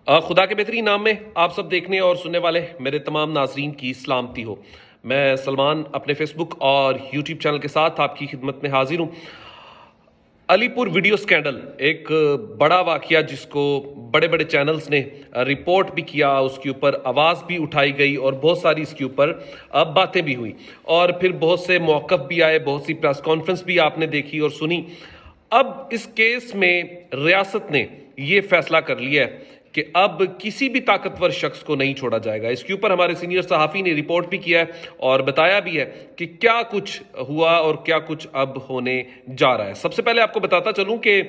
خدا کے بہترین نام میں آپ سب دیکھنے اور سننے والے میرے تمام ناظرین کی سلامتی ہو۔ میں سلمان اپنے فیس بک اور یوٹیوب چینل کے ساتھ آپ کی خدمت میں حاضر ہوں۔ علی پور ویڈیو سکینڈل ایک بڑا واقعہ جس کو بڑے بڑے چینلز نے رپورٹ بھی کیا، اس کے اوپر آواز بھی اٹھائی گئی اور بہت ساری اس کے اوپر باتیں بھی ہوئی، اور پھر بہت سے موقف بھی آئے، بہت سی پریس کانفرنس بھی آپ نے دیکھی اور سنی۔ اب اس کیس میں ریاست نے یہ فیصلہ کر لیا ہے کہ اب کسی بھی طاقتور شخص کو نہیں چھوڑا جائے گا۔ اس کے اوپر ہمارے سینئر صحافی نے رپورٹ بھی کیا ہے اور بتایا بھی ہے کہ کیا کچھ ہوا اور کیا کچھ اب ہونے جا رہا ہے۔ سب سے پہلے آپ کو بتاتا چلوں کہ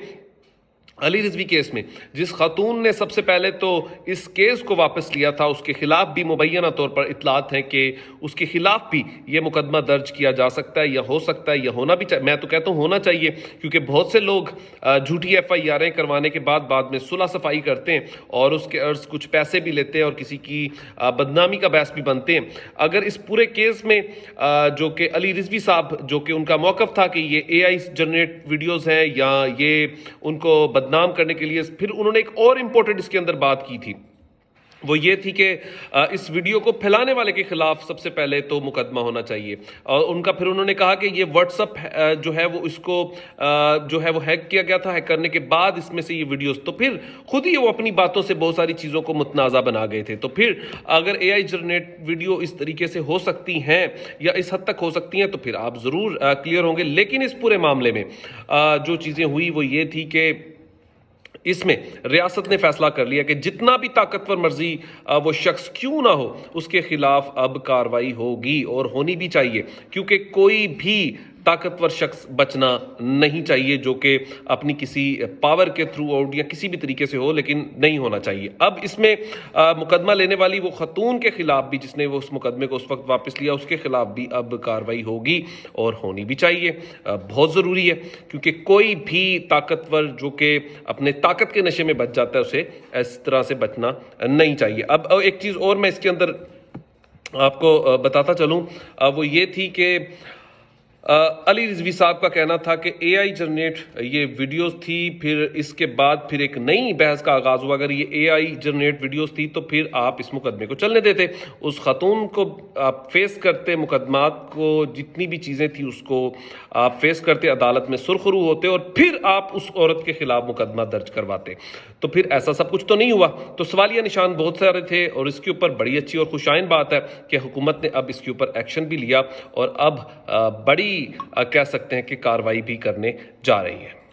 علی رضوی کیس میں جس خاتون نے سب سے پہلے تو اس کیس کو واپس لیا تھا، اس کے خلاف بھی مبینہ طور پر اطلاعات ہیں کہ اس کے خلاف بھی یہ مقدمہ درج کیا جا سکتا ہے یا ہو سکتا ہے یا ہونا بھی چاہیے۔ میں تو کہتا ہوں ہونا چاہیے، کیونکہ بہت سے لوگ جھوٹی ایف آئی آریں کروانے کے بعد میں صلح صفائی کرتے ہیں اور اس کے عرض کچھ پیسے بھی لیتے ہیں اور کسی کی بدنامی کا باعث بھی بنتے ہیں۔ اگر اس پورے کیس میں جو کہ علی رضوی صاحب، جو کہ ان کا موقف تھا کہ یہ اے آئی جنریٹ ویڈیوز ہیں یا یہ ان کو بدنام کرنے کے لیے، پھر انہوں نے ایک اور امپورٹنٹ اس کے اندر بات کی تھی، وہ یہ تھی کہ اس ویڈیو کو پھیلانے والے کے خلاف سب سے پہلے تو مقدمہ ہونا چاہیے۔ اور ان کا پھر انہوں نے کہا کہ یہ واٹس اپ جو ہے وہ اس کو جو ہے وہ ہیک کیا گیا تھا، ہیک کرنے کے بعد اس میں سے یہ ویڈیوز، تو پھر خود ہی وہ اپنی باتوں سے بہت ساری چیزوں کو متنازع بنا گئے تھے۔ تو پھر اگر اے آئی جنریٹ ویڈیو اس طریقے سے ہو سکتی ہیں یا اس حد تک ہو سکتی ہیں تو پھر آپ ضرور کلیئر ہوں گے۔ لیکن اس پورے معاملے میں جو چیزیں ہوئی وہ یہ تھی کہ اس میں ریاست نے فیصلہ کر لیا کہ جتنا بھی طاقتور مرضی وہ شخص کیوں نہ ہو، اس کے خلاف اب کارروائی ہوگی اور ہونی بھی چاہیے، کیونکہ کوئی بھی طاقتور شخص بچنا نہیں چاہیے جو کہ اپنی کسی پاور کے تھرو آؤٹ یا کسی بھی طریقے سے ہو، لیکن نہیں ہونا چاہیے۔ اب اس میں مقدمہ لینے والی وہ خاتون کے خلاف بھی، جس نے وہ اس مقدمے کو اس وقت واپس لیا، اس کے خلاف بھی اب کارروائی ہوگی اور ہونی بھی چاہیے، بہت ضروری ہے، کیونکہ کوئی بھی طاقتور جو کہ اپنے طاقت کے نشے میں بچ جاتا ہے اسے اس طرح سے بچنا نہیں چاہیے۔ اب ایک چیز اور میں اس کے اندر آپ کو بتاتا چلوں، وہ یہ تھی کہ علی رضوی صاحب کا کہنا تھا کہ اے آئی جنریٹ یہ ویڈیوز تھی، پھر اس کے بعد پھر ایک نئی بحث کا آغاز ہوا۔ اگر یہ اے آئی جنریٹ ویڈیوز تھی تو پھر آپ اس مقدمے کو چلنے دیتے، اس خاتون کو آپ فیس کرتے، مقدمات کو جتنی بھی چیزیں تھیں اس کو آپ فیس کرتے، عدالت میں سرخرو ہوتے اور پھر آپ اس عورت کے خلاف مقدمہ درج کرواتے۔ تو پھر ایسا سب کچھ تو نہیں ہوا، تو سوالیہ نشان بہت سارے تھے، اور اس کے اوپر بڑی اچھی اور خوشائن بات ہے کہ حکومت نے اب اس کے اوپر ایکشن بھی لیا اور اب بڑی کہہ سکتے ہیں کہ کارروائی بھی کرنے جا رہی ہے۔